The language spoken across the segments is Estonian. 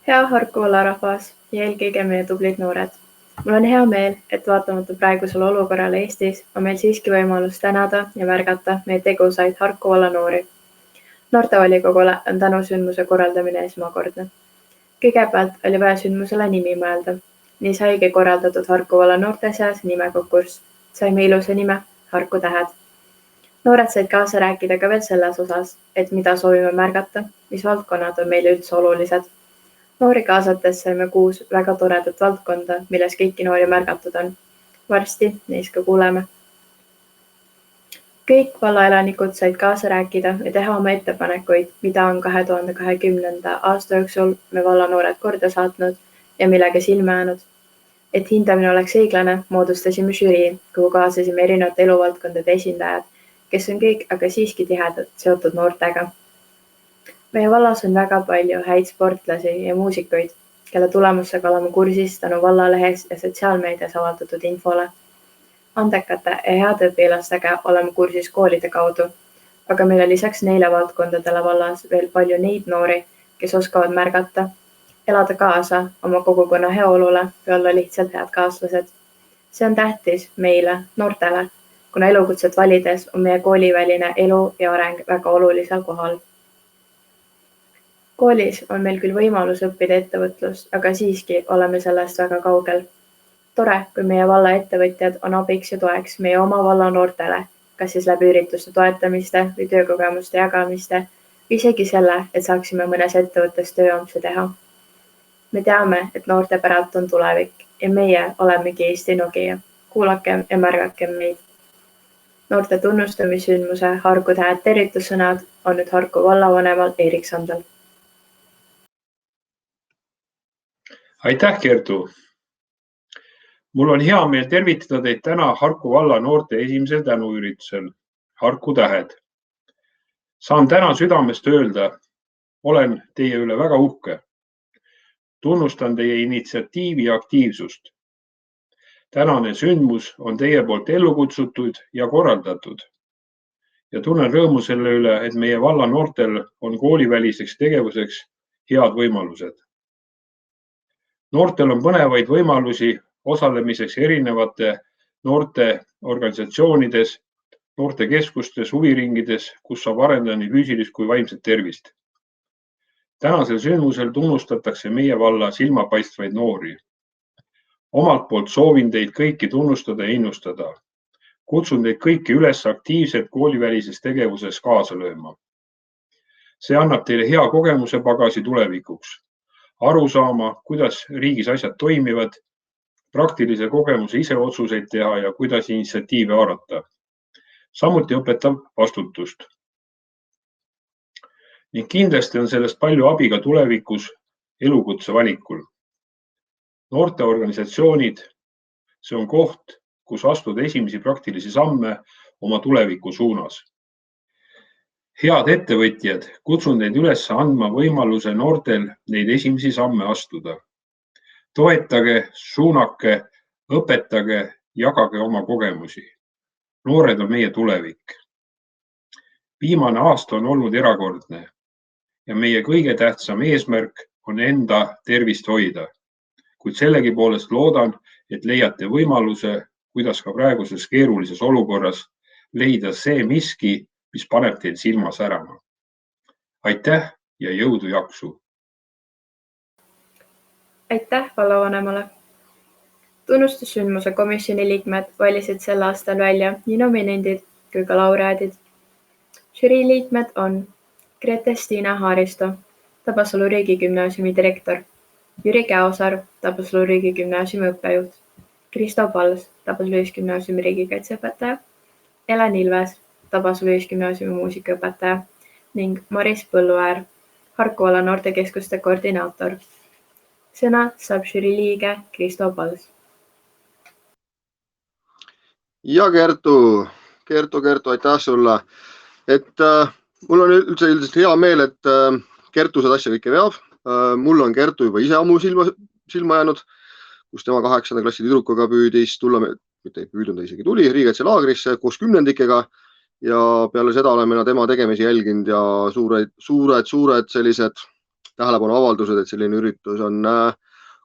Hea Harku valla rahvas ja eelkõige meie tublid noored. Mul on hea meel, et vaatamata praegusele olukorrale Eestis on meil siiski võimalus tänada ja märgata meie tegusaid Harku valla noori. Noortevolikogule on tänu sündmuse korraldamine esmakordne. Kõigepealt oli vaja sündmusele nimi mõelda. Nii saigi korraldatud Harku valla noorte seas nimekonkurss. Saime ilusa nime Harku tähed. Noored said kaasa rääkida ka veel selles osas, et mida soovime märgata, mis valdkonnad on meile üldse olulised. Noori kaasates saime 6 väga toredat valdkonda, milles kõiki noori märgatud on. Varsti neist ka kuuleme. Kõik vallaelanikud said kaasa rääkida ja teha oma ettepanekuid, mida on 2020. aasta jooksul me vallanoored korda saatnud ja millega silme jäänud. Et hindamine oleks õiglane, moodustasime žürii, kuhu kaasasime erinevate eluvaldkondade esindajad, kes on kõik aga siiski tihedalt seotud noortega. Meie vallas on väga palju häid sportlasi ja muusikuid, kelle tulemusega oleme kursis tänu vallalehes ja sotsiaalmeedias avaldatud infole. Andekate ja heade õpilastega oleme kursis koolide kaudu, aga meil on lisaks neile valdkondadele vallas veel palju neid noori, kes oskavad märgata, elada kaasa oma kogukonna heaolule või olla lihtsalt head kaaslased. See on tähtis meile, noortele, kuna elukutset valides on meie kooliväline elu ja areng väga olulisel kohal. Koolis on meil küll võimalus õppida ettevõtlust, aga siiski oleme sellest väga kaugel. Tore, kui meie valla ettevõtjad on abiks ja toeks meie oma valla noortele, kas siis läbi ürituste toetamiste või töökogemuste jagamiste, või isegi selle, et saaksime mõnes ettevõttes tööampse teha. Me teame, et noorte päralt on tulevik ja meie olemegi Eesti Nokia. Kuulakem ja märgakem meid. Noorte tunnustamissündmuse Harku tähed tervitussõnad on nüüd Harku vallavanemal Erik Sandal. Aitäh, Kertu! Mul on hea meel tervitada teid täna Harku valla noorte esimesel tänuüritusel, Harku tähed. Saan täna südamest öelda, olen teie üle väga uhke. Tunnustan teie initsiatiivi ja aktiivsust. Tänane sündmus on teie poolt ellu kutsutud ja korraldatud. Ja tunnen rõõmu selle üle, et meie valla noortel on kooliväliseks tegevuseks head võimalused. Noortel on põnevaid võimalusi osalemiseks erinevate noorte organisatsioonides, noortekeskustes, huviringides, kus saab arendada nii füüsilist kui vaimset tervist. Tänasel sündmusel tunnustatakse meie valla silmapaistvaid noori. Omalt poolt soovin teid kõiki tunnustada ja innustada. Kutsun teid kõiki üles aktiivselt koolivälises tegevuses kaasa lööma. See annab teile hea kogemuse pagasi tulevikuks. Aru saama, kuidas riigis asjad toimivad, praktilise kogemuse ise otsuseid teha ja kuidas initsiatiive haarata. Samuti õpetab vastutust. Ning kindlasti on sellest palju abi ka tulevikus elukutse valikul. Noorteorganisatsioonid, see on koht, kus astuda esimesi praktilisi samme oma tuleviku suunas. Head ettevõtjad, kutsun teid üles andma võimaluse noortel neid esimesi samme astuda. Toetage, suunake, õpetage, jagage oma kogemusi. Noored on meie tulevik. Viimane aasta on olnud erakordne ja meie kõige tähtsam eesmärk on enda tervist hoida. Kuid sellegi poolest loodan, et leiate võimaluse, kuidas ka praeguses keerulises olukorras leida see miski, mis paneb teil silma särama. Aitäh ja jõudu jaksu! Aitäh vallavanemale! Tunnustussündmuse komisjoni liikmed valisid sel aastal välja nii nominendid kui ka laureaadid. Žürii liikmed on Grete-Stiina Haaristo, Tabasalu riigigümnaasiumi direktor, Jüri Käosaar, Tabasalu riigigümnaasiumi õppejuht, Kristo Pals, Tabasalu gümnaasiumi riigikaitseõpetaja, Helen Ilves, Tabasalu gümnaasiumi muusikaõpetaja ning Maris Põlluäär, Harku valla noortekeskuste koordinaator. Sõna saab žürii liige Kristo Pals. Ja Kertu, aitäh sulle. Mul on üldiselt hea meel, et Kertu seda asja kõike veab. Mul on Kertu juba ise ammu silma jäänud, kus tema 8. klassi tüdrukuga püüdis tulla, mitte ei püüdnud, isegi tuli riigikaitselaagrisse koos 10-ndikega ja peale seda oleme tema tegemisi jälginud ja suured sellised tähelepanuavaldused, et selline üritus on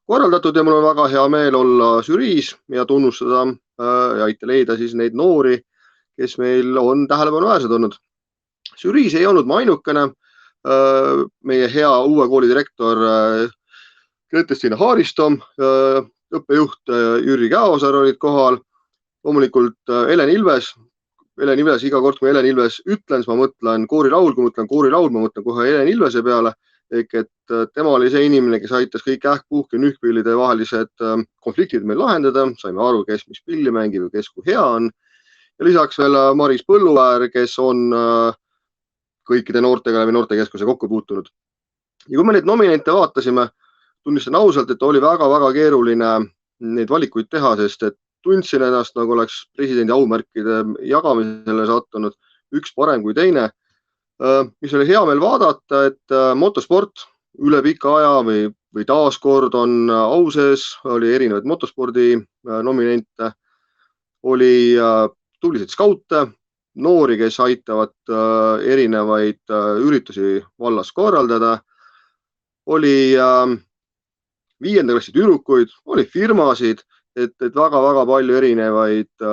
korraldatud ja mul on väga hea meel olla žüriis ja tunnustada ja aita leida siis neid noori, kes meil on tähelepanuväärsed olnud. Žüriis ei olnud ma ainukene. Meie hea uue kooli direktor Grete-Stiina Haaristo, õppejuht Jüri Käosaar olid kohal. Loomulikult Helen Ilves. Helen Ilves, iga kord kui Helen Ilves ütlen, siis ma mõtlen koorilaul, kui mõtlen koorilaul, ma mõtlen kohe Helen Ilvese peale. Ehk et tema oli see inimene, kes aitas kõik ähk-puhk ja nühkpillide vahelised konfliktid meil lahendada. Saime aru, kes mis pilli mängib ja kes kui hea on. Ja lisaks veel Maris Põlluväär, kes on kõikide noortega läbi noortekeskuse kokku puutunud. Ja kui me neid nominente vaatasime, tunnistan ausalt, et oli väga-väga keeruline neid valikuid teha, sest et tundsin ennast nagu oleks presidendi aumärkide jagamisele sattunud üks parem kui teine. Mis oli hea meel vaadata, et motosport üle pika aja või taaskord on au sees, oli erinevaid motospordi nominente, oli tublisid skaute, noori, kes aitavad erinevaid üritusi vallas korraldada, oli 5. klassi tüdrukuid, oli firmasid, et väga-väga palju erinevaid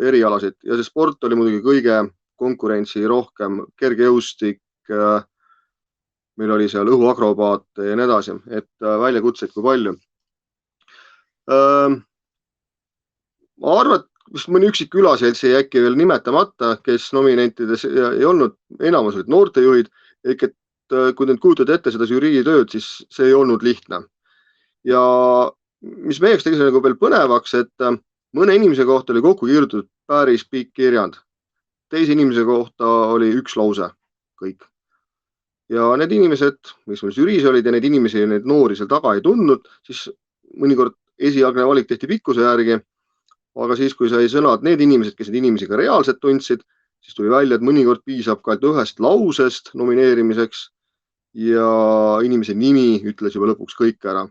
erialasid ja see sport oli muidugi kõige konkurentsi rohkem, kergejõustik, meil oli seal õhuakrobaat ja nii edasi, et väljakutseid kui palju. Ma arvan, et mõni üksik külaselts jäi äkki veel nimetamata, kes nominentides ei olnud, enamus olid noortejuhid, ehk et kui te kujutad ette seda žürii tööd, siis see ei olnud lihtne. Ja mis meie jaoks tegi see nagu veel põnevaks, et mõne inimese kohta oli kokku kirjutatud päris pikk kirjand. Teise inimese kohta oli üks lause, kõik. Ja need inimesed, mis meil žüriis olid ja need inimesi ja need noori seal taga ei tundnud, siis mõnikord esialgne valik tehti pikkuse järgi. Aga siis, kui sai sõnad need inimesed, kes need inimesi ka reaalselt tundsid, siis tuli välja, et mõnikord piisab ka ühest lausest nomineerimiseks ja inimese nimi ütles juba lõpuks kõik ära.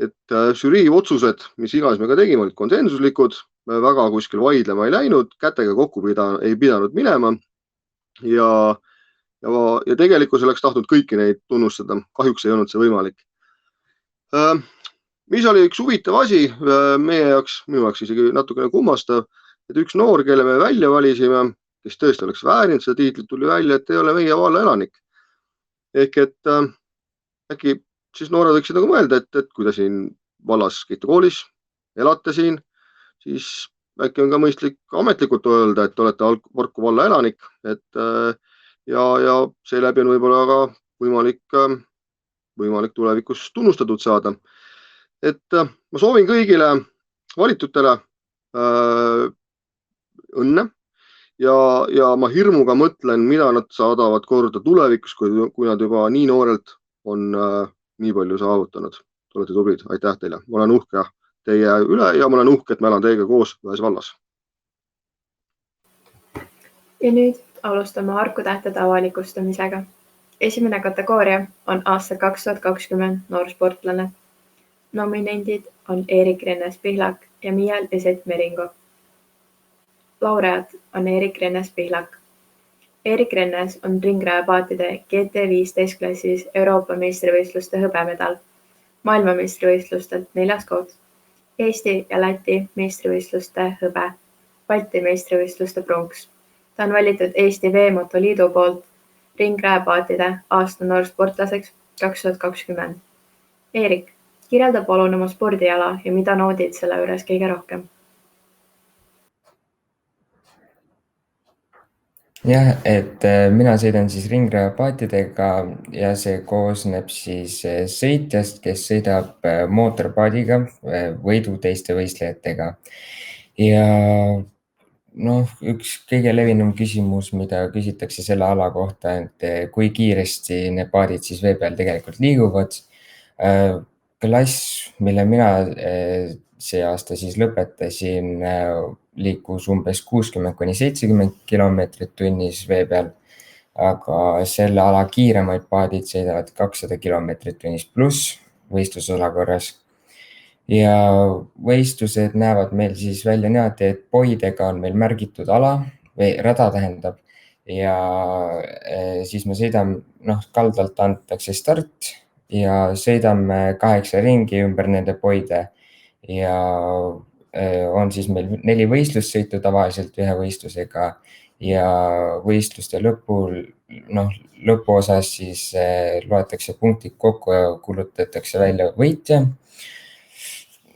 Et žürii otsused, mis iganes me ka tegime, olid konsensuslikud, väga kuskil vaidlema ei läinud, kätega kokku ei pidanud minema ja tegelikult oleks tahtnud kõiki neid tunnustada. Kahjuks ei olnud see võimalik. Mis oli üks huvitav asi meie jaoks, minu jaoks isegi natukene kummastav, et üks noor, kelle me välja valisime, kes tõesti oleks väärinud seda tiitlit, tuli välja, et ei ole meie valla elanik. Ehk et äkki siis noored võiksid nagu mõelda, et kui te siin vallas käite koolis, elate siin, siis äkki on ka mõistlik ametlikult öelda, et olete Võrku valla elanik. Ja seeläbi on võib-olla ka võimalik tulevikus tunnustatud saada. Et ma soovin kõigile valitutele õnne ja ma hirmuga mõtlen, mida nad saadavad korda tulevikus, kui nad juba nii noorelt on nii palju saavutanud. Te olete tublid, aitäh teile. Ma olen uhke teie üle ja ma olen uhke, et ma elan teiega koos ühes vallas. Ja nüüd alustame Harku tähtede avalikustamisega. Esimene kategooria on aastal 2020 noorsportlane. Nominendid on Eerik Rennes-Pihlak ja Miial Eset Meringo. Laureaat on Eerik Rennes-Pihlak. Eerik Rennes on ringrajapaatide GT15 klassis Euroopa meistrivõistluste hõbemedal, maailmameistrivõistlustelt 4. koht, Eesti ja Läti meistrivõistluste hõbe, Balti meistrivõistluste pronks. Ta on valitud Eesti Veemoto Liidu poolt ringrajapaatide aasta noorsportlaseks 2020. Eerik, kirjelda palun oma spordiala ja mida naudid selle juures kõige rohkem? Jah, et mina sõidan siis ringrajapaatidega ja see koosneb siis sõitjast, kes sõidab mootorpaadiga võidu teiste võistlejatega. Ja üks kõige levinum küsimus, mida küsitakse selle ala kohta, et kui kiiresti need paadid siis vee peal tegelikult liiguvad. Klass, mille mina see aasta siis lõpetasin, liikus umbes 60–70 kilomeetrit tunnis vee peal, aga selle ala kiiremaid paadid sõidavad 200 kilomeetrit tunnis pluss võistlusala korras. Ja võistlused näevad meil siis välja niimoodi, et poidega on meil märgitud ala või rada tähendab ja siis me sõidame, kaldalt antakse start ja sõidame 8 ringi ümber nende poide ja on siis meil 4 võistlussõitu tavaliselt ühe võistlusega ja võistluste lõpuosas siis loetakse punktid kokku ja kuulutatakse välja võitja.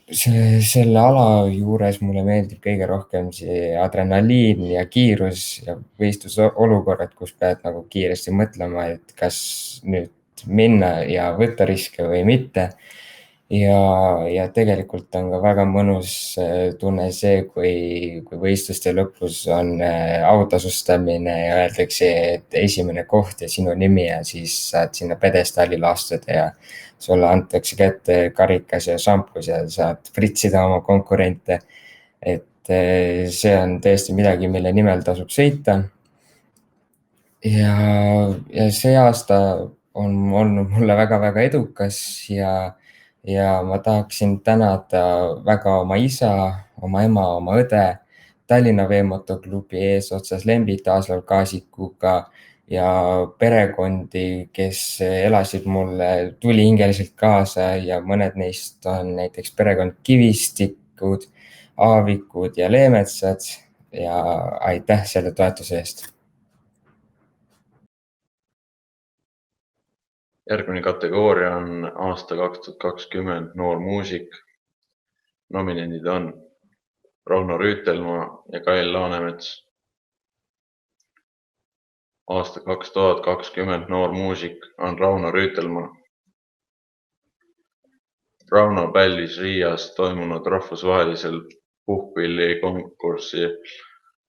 Selle ala juures mulle meeldib kõige rohkem see adrenaliin ja kiirus ja võistlusolukorrad, kus pead nagu kiiresti mõtlema, et kas nüüd minna ja võtta riske või mitte. Ja tegelikult on ka väga mõnus tunne see, kui võistluste lõpus on autasustamine ja öeldakse, et esimene koht ja sinu nimi ja siis saad sinna pedestaalile astuda ja sulle antakse kätte karikas ja šampus ja saad pritsida oma konkurente. Et see on tõesti midagi, mille nimel tasub sõita. Ja see aasta on olnud mulle väga-väga edukas ja ma tahaksin tänada väga oma isa, oma ema, oma õde, Tallinna veemotoklubi eesotsas Lembit Aaslav Kaasikuga ja perekondi, kes elasid mulle tulihingeliselt kaasa ja mõned neist on näiteks perekond Kivistikud, Aavikud ja Leemetsad ja aitäh selle toetuse eest. Järgmine kategooria on aasta 2020 noor muusik. Nominendid on Rauno Rüütelmaa ja Kail Laanemets. Aasta 2020 noor muusik on Rauno Rüütelmaa. Rauno pälvis Riias toimunud rahvusvahelisel puhkpilli konkurssi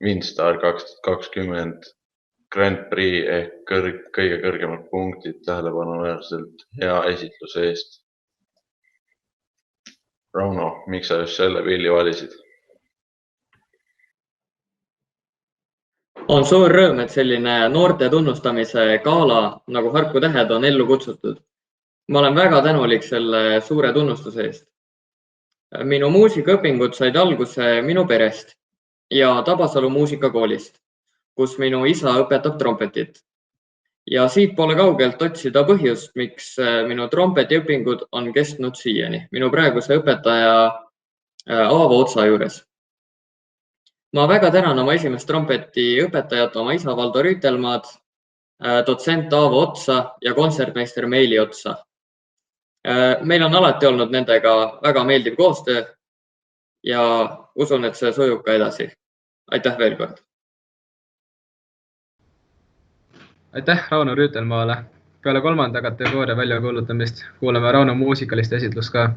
Windstar 2020 Grand Prix ehk kõige kõrgemad punktid tähelepanuväärselt hea esitluse eest. Rauno, miks sa just selle pilli valisid? On suur rõõm, et selline noorte tunnustamise gala nagu Harku tähed on ellu kutsutud. Ma olen väga tänulik selle suure tunnustuse eest. Minu muusikaõpingud said alguse minu perest ja Tabasalu muusikakoolist, kus minu isa õpetab trompetit. Ja siit pole kaugelt otsida põhjust, miks minu trompetiõpingud on kestnud siiani, minu praeguse õpetaja Aavo Otsa juures. Ma väga tänan oma esimest trompetiõpetajat, oma isa Valdo Rüütelmaad, dotsent Aavo Otsa ja kontsertmeister Meili Otsa. Meil on alati olnud nendega väga meeldiv koostöö ja usun, et see sujub ka edasi. Aitäh veel kord! Aitäh Rauno Rüütelmaale. Peale 3. kategooria väljakuulutamist kuuleme Rauno muusikalist esitlust ka.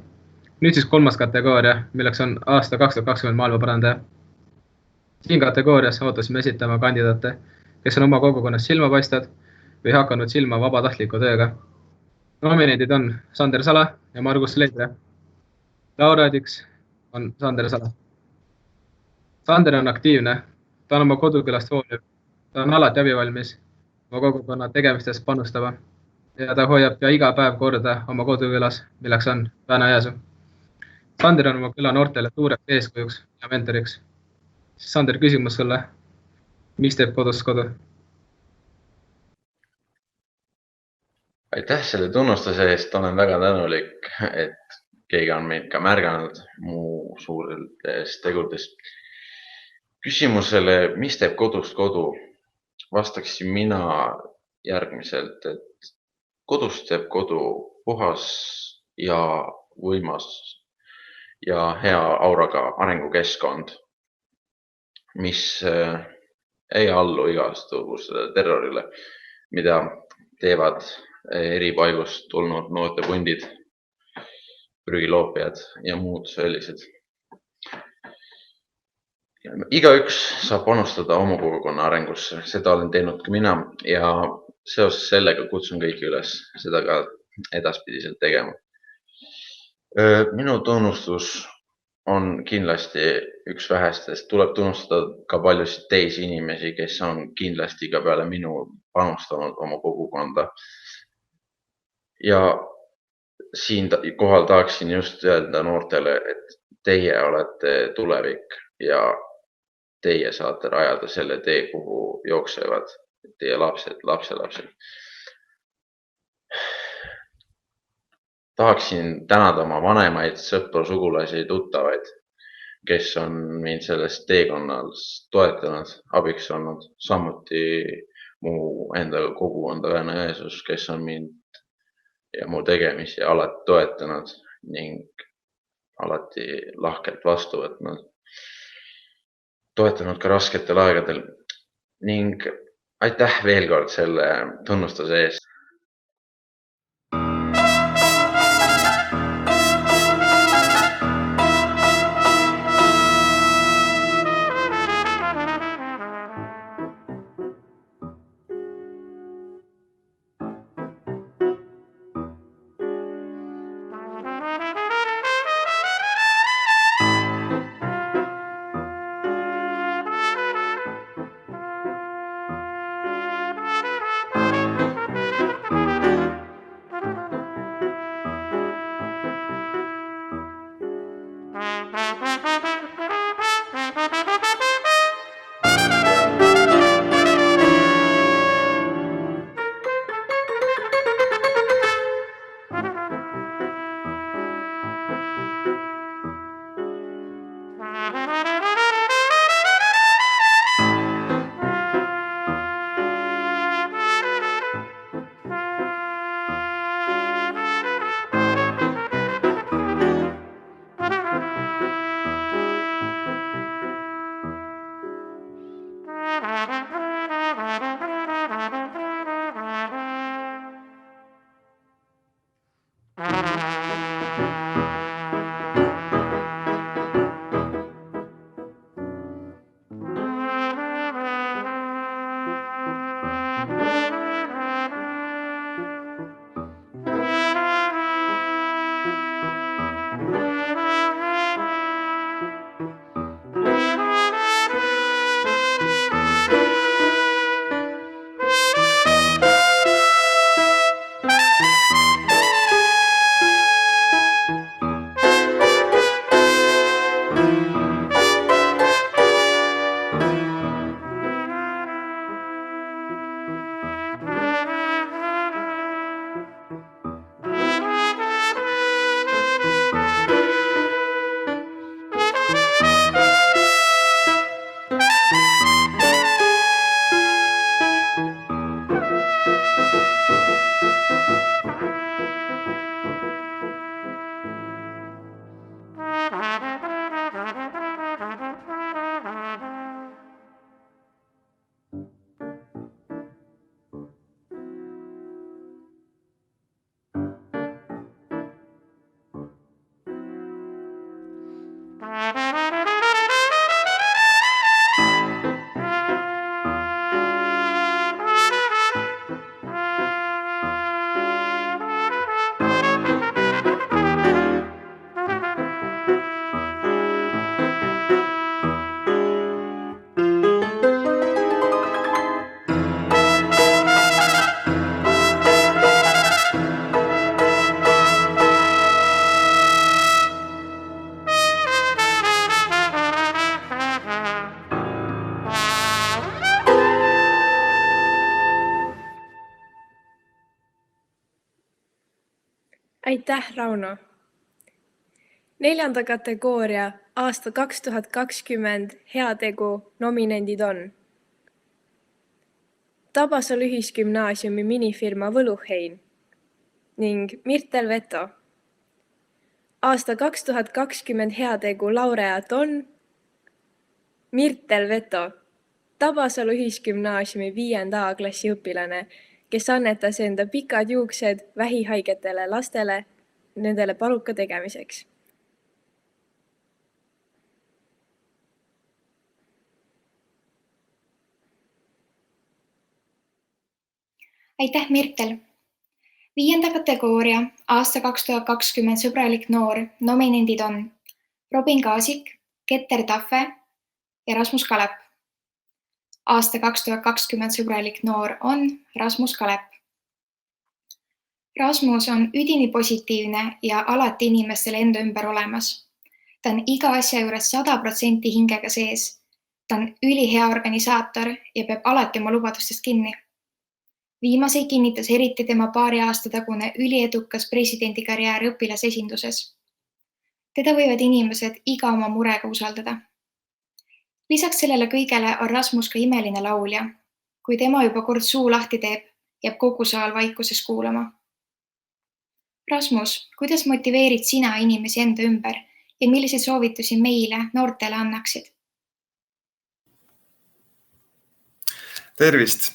Nüüd siis 3. kategooria, milleks on aasta 2020 maailmaparandaja. Siin kategoorias ootasime esitama kandidaate, kes on oma kogukonnas silmapaistvad või hakanud silma vabatahtliku tööga. Nominendid on Sander Sala ja Margus Leidre. Laureaadiks on Sander Sala. Sander on aktiivne, ta on oma kodukülast hooliv, ta on alati abivalmis, oma kogukonna tegemistes panustava ja ta hoiab pea iga päev korda oma kodukülas, milleks on Väänajääsu. Sander on oma küla noortele suureks eeskujuks ja mentoriks. Sander, küsimus sulle, mis teeb kodust kodu? Aitäh selle tunnustuse eest, olen väga tänulik, et keegi on meid ka märganud mu suurtes tegudest. Küsimusele, mis teeb kodust kodu, vastaksin mina järgmiselt, et kodust teeb kodu puhas ja võimas ja hea auraga arengukeskkond, mis ei allu igasugusele terrorile, mida teevad eri paigust tulnud noortepundid, prügiloopijad ja muud sellised. Igaüks saab panustada oma kogukonna arengusse, seda olen teinud ka mina ja seoses sellega kutsun kõiki üles seda ka edaspidiselt tegema. Minu tunnustus on kindlasti üks vähestest, tuleb tunnustada ka paljusid teisi inimesi, kes on kindlasti ka peale minu panustanud oma kogukonda. Ja siin kohal tahaksin just öelda noortele, et teie olete tulevik ja teie saate rajada selle tee, kuhu jooksevad teie lapsed, lapselapsed. tahaksin tänada oma vanemaid, sõpru, sugulasi, tuttavaid, kes on mind sellest teekonnal toetanud, abiks olnud. Samuti mu enda kogukonda Õena Jõesus, kes on mind ja mu tegemisi alati toetanud ning alati lahkelt vastu võtnud. Toetanud ka rasketel aegadel ning aitäh veel kord selle tunnustuse eest. Aitäh, Rauno! 4. kategooria aasta 2020 heategu nominendid on Tabasalu Ühisgümnaasiumi minifirma Võluhein ning Mirtel Veto. Aasta 2020 heategu laureaat on Mirtel Veto, Tabasalu Ühisgümnaasiumi 5. A-klassi õpilane, kes annetas enda pikad juuksed vähihaigetele lastele nendele paluka tegemiseks. Aitäh, Mirtel! 5. kategooria aasta 2020 sõbralik noor nominendid on Robin Kaasik, Keter Taffe ja Rasmus Kalep. Aasta 2020 sõbralik noor on Rasmus Kalep. Rasmus on üdini positiivne ja alati inimestele enda ümber olemas. Ta on iga asja juures 100% hingega sees. Ta on ülihea organisaator ja peab alati oma lubadustest kinni. Viimaseid kinnitas eriti tema paari aasta tagune üliedukas presidendikarjäär õpilasesinduses. Teda võivad inimesed iga oma murega usaldada. Lisaks sellele kõigele on Rasmus ka imeline laulja. Kui tema juba kord suu lahti teeb, jääb kogu saal vaikuses kuulama. Rasmus, kuidas motiveerid sina inimesi enda ümber ja milliseid soovitusi meile, noortele annaksid? Tervist!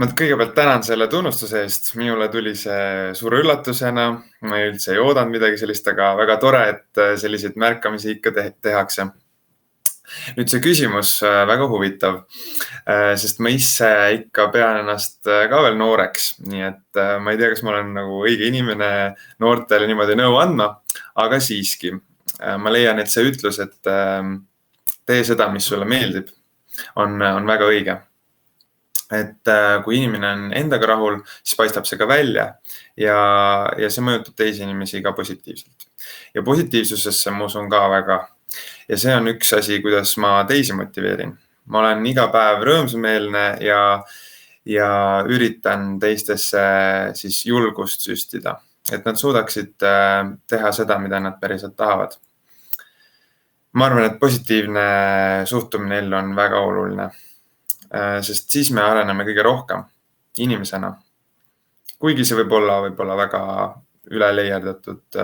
Ma kõigepealt tänan selle tunnustuse eest. Minule tuli see suure üllatusena. Ma üldse ei oodanud midagi sellist, aga väga tore, et selliseid märkamisi ikka tehakse. Nüüd see küsimus väga huvitav, sest ma ise ikka pean ennast ka veel nooreks. Nii et ma ei tea, kas ma olen nagu õige inimene noortele niimoodi nõu andma, aga siiski. Ma leian, et see ütlus, et tee seda, mis sulle meeldib, on väga õige. Et kui inimene on endaga rahul, siis paistab see ka välja ja see mõjutab teisi inimesi ka positiivselt. Ja positiivsusesse ma usun ka väga. Ja see on üks asi, kuidas ma teisi motiveerin. Ma olen iga päev rõõmsameelne ja üritan teistesse siis julgust süstida, et nad suudaksid teha seda, mida nad päriselt tahavad. Ma arvan, et positiivne suhtumine ellu on väga oluline. Sest siis me areneme kõige rohkem inimesena. Kuigi see võib olla väga üleleierdatud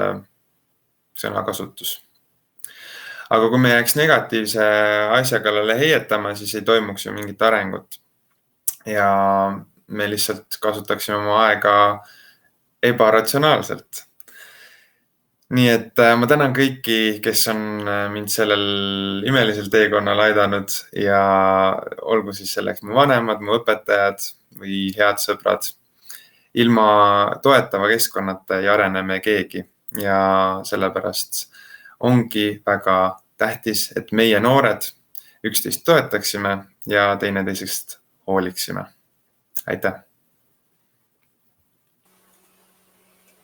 sõnakasutus. Aga kui me jääks negatiivse asja kallale heietama, siis ei toimuks ju mingit arengut. Ja me lihtsalt kasutaksime oma aega ebaratsionaalselt. Nii et ma tänan kõiki, kes on mind sellel imelisel teekonnal aidanud ja olgu siis selleks mu vanemad, mu õpetajad või head sõbrad. Ilma toetava keskkonnata ei arene me keegi ja sellepärast ongi väga tähtis, et meie noored üksteist toetaksime ja teineteisest hooliksime. Aitäh!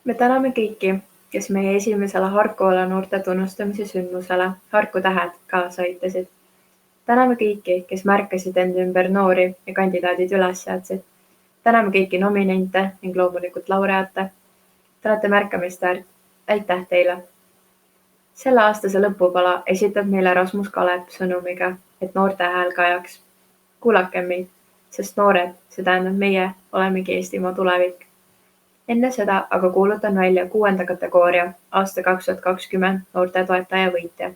Me täname kõiki, kes meie esimesele Harku-Ala noorte tunnustamise sündmusele Harku tähed kaasa aitasid. Täname kõiki, kes märkasid enda ümber noori ja kandidaadid üles seadsid. Täname kõiki nominente ning loomulikult laureaate. Te olete märkamist väärt. Aitäh teile! Selle aastase lõpupala esitab meile Rasmus Kalep sõnumiga, et noorte hääl kajaks. Kuulake meid, sest noored, see tähendab meie, olemegi Eestimaa tulevik. Enne seda aga kuulutan välja 6. kategooria aasta 2020 noorte toetaja võitja.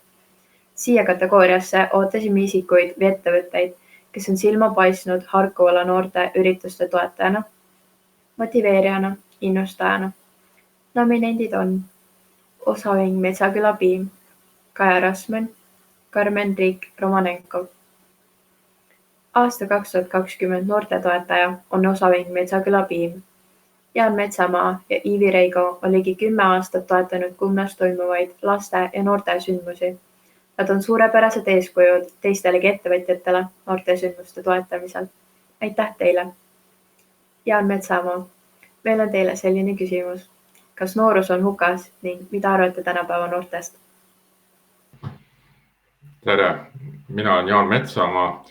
Siia kategooriasse ootasime isikuid või ettevõtteid, kes on silma paistnud Harku-Ala noorte ürituste toetajana, motiveerijana, innustajana. Nominendid on Osaving Metsaküla Piim, Kaja Rasman, Karmen Riik Romanenkov. Aasta 2020 noorte toetaja on Osaving Metsaküla Piim. Jaan Metsamaa ja Iivi Reigo on ligi 10 aastat toetanud Kumnas toimuvaid laste ja noorte sündmusi. Nad on suurepärased eeskujud teistelegi ettevõtjatele noorte sündmuste toetamisel. Aitäh teile! Jaan Metsamaa, meil on teile selline küsimus. Kas noorus on hukas ning mida arvate tänapäeva noortest? Tere! Mina olen Jaan Metsamaa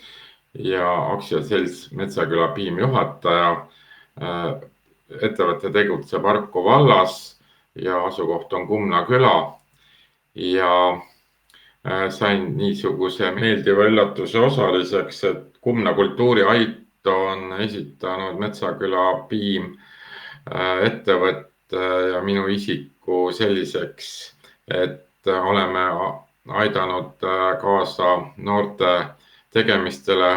ja aktsiaselts Metsaküla Piim juhataja. Ettevõte tegutseb Harku vallas ja asukoht on Kumna küla ja sain niisuguse meeldiva üllatuse osaliseks, et Kumna kultuuriait on esitanud Metsaküla Piim ettevõtte ja minu isiku selliseks, et oleme aidanud kaasa noorte tegemistele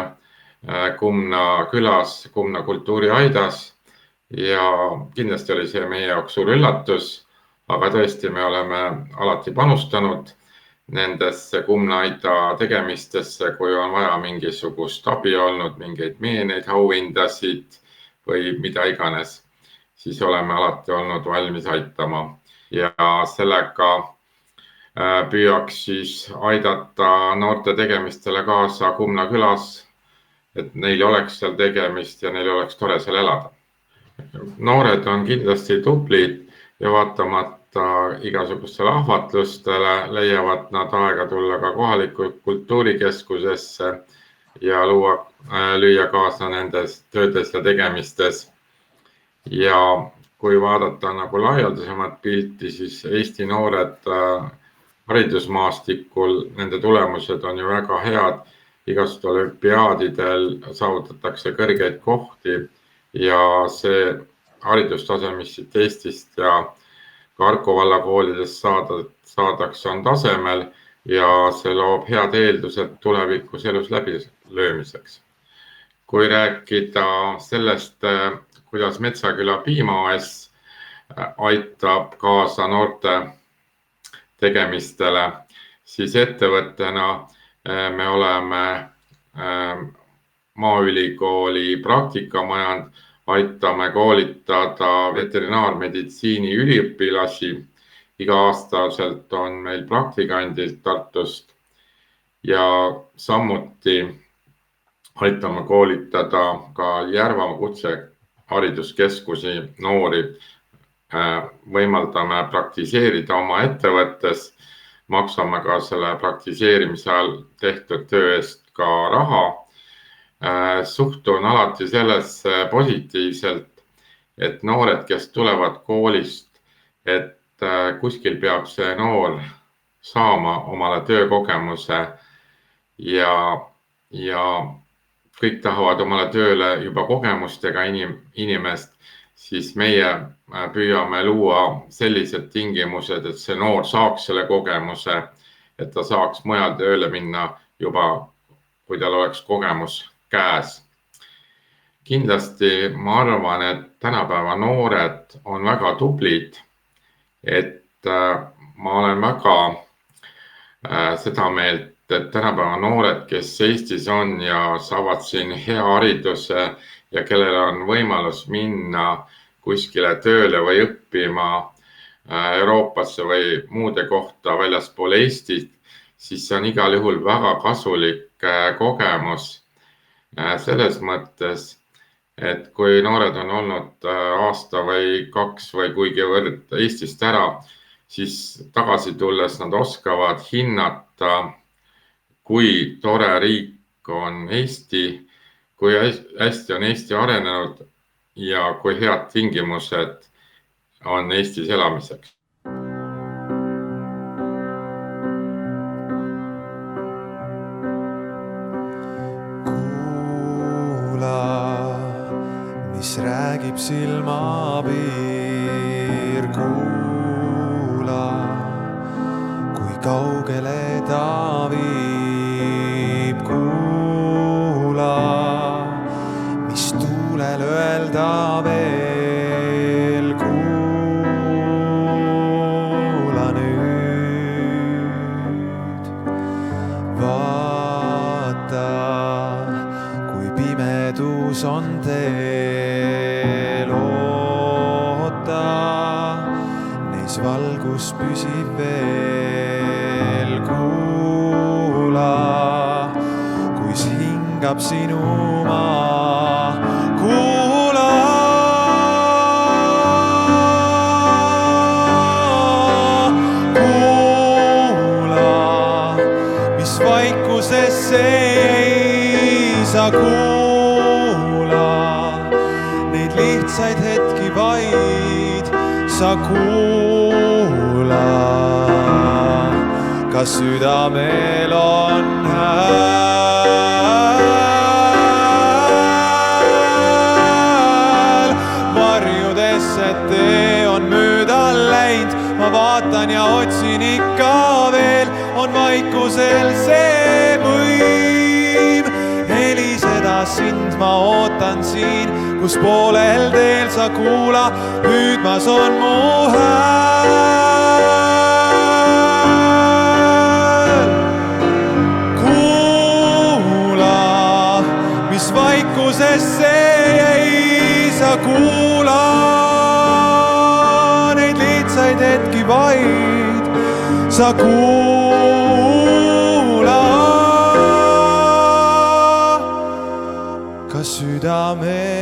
Kumna külas, Kumna kultuuriaidas. Ja kindlasti oli see meie jaoks suur üllatus, aga tõesti me oleme alati panustanud nendesse Kumna aida tegemistesse, kui on vaja mingisugust abi olnud, mingeid meeneid, auhindasid või mida iganes, siis oleme alati olnud valmis aitama. Ja sellega püüaks siis aidata noorte tegemistele kaasa Kumna külas, et neil oleks seal tegemist ja neil oleks tore seal elada. Noored on kindlasti tublid ja vaatamata igasugustele ahvatlustele leiavad nad aega tulla ka kohalikku kultuurikeskusesse ja lüüa kaasa nendes töödes ja tegemistes. Ja kui vaadata nagu laialdasemat pilti, siis Eesti noored haridusmaastikul, nende tulemused on ju väga head. Igast olümpiaadidel saavutatakse kõrgeid kohti ja see haridustase, mis siit Eestist ja Harku valla koolidest saadaks, on tasemel ja see loob head eeldused tulevikus elus läbilöömiseks. Kui rääkida sellest, kuidas Metsaküla piimaoes aitab kaasa noorte tegemistele, siis ettevõttena me oleme Maaülikooli praktikamajand, aitame koolitada veterinaarmeditsiini üliõpilasi. Iga-aastaselt on meil praktikandid Tartust ja samuti aitame koolitada ka Järva kutsehariduskeskusi noori. Võimaldame praktiseerida oma ettevõttes, maksame ka selle praktiseerimise all tehtud töö eest ka raha. Suhtun alati sellesse positiivselt, et noored, kes tulevad koolist, et kuskil peab see noor saama omale töökogemuse ja kõik tahavad omale tööle juba kogemustega inimest, siis meie püüame luua sellised tingimused, et see noor saaks selle kogemuse, et ta saaks mujal tööle minna juba, kui tal oleks kogemus käes. Kindlasti ma arvan, et tänapäeva noored on väga tublid, et ma olen väga seda meelt, et tänapäeva noored, kes Eestis on ja saavad siin hea hariduse ja kellel on võimalus minna kuskile tööle või õppima Euroopasse või muude kohta väljaspool Eestit, siis see on igal juhul väga kasulik kogemus selles mõttes, et kui noored on olnud aasta või 2 või kuigivõrd Eestist ära, siis tagasi tulles nad oskavad hinnata, kui tore riik on Eesti, kui hästi on Eesti arenenud ja kui head tingimused on Eestis elamiseks. Kuula, mis räägib silmapiir, kuula, kui kaugele ta viib, kuula, mis tuulel öelda veel, kuula nüüd. Vaata, kui pimedus on teel, oota, neis valgus püsib veel, kuula, kuis hingab sinu maa, kuula. Kuula, mis vaikusesse jäi, sa kuula, neid lihtsaid hetki vaid, sa kuula, kas südamel on hääl, varjudesse tee on mööda läinud, ma vaatan ja otsin ikka veel, on vaikusel see võim, heliseda sind ma ootan siin, kus poolel teel sa kuula, hüüdmas on mu hääl. Kuula, mis vaikusesse jäi, sa kuula, neid lihtsaid hetki vaid, sa kuula, kas südame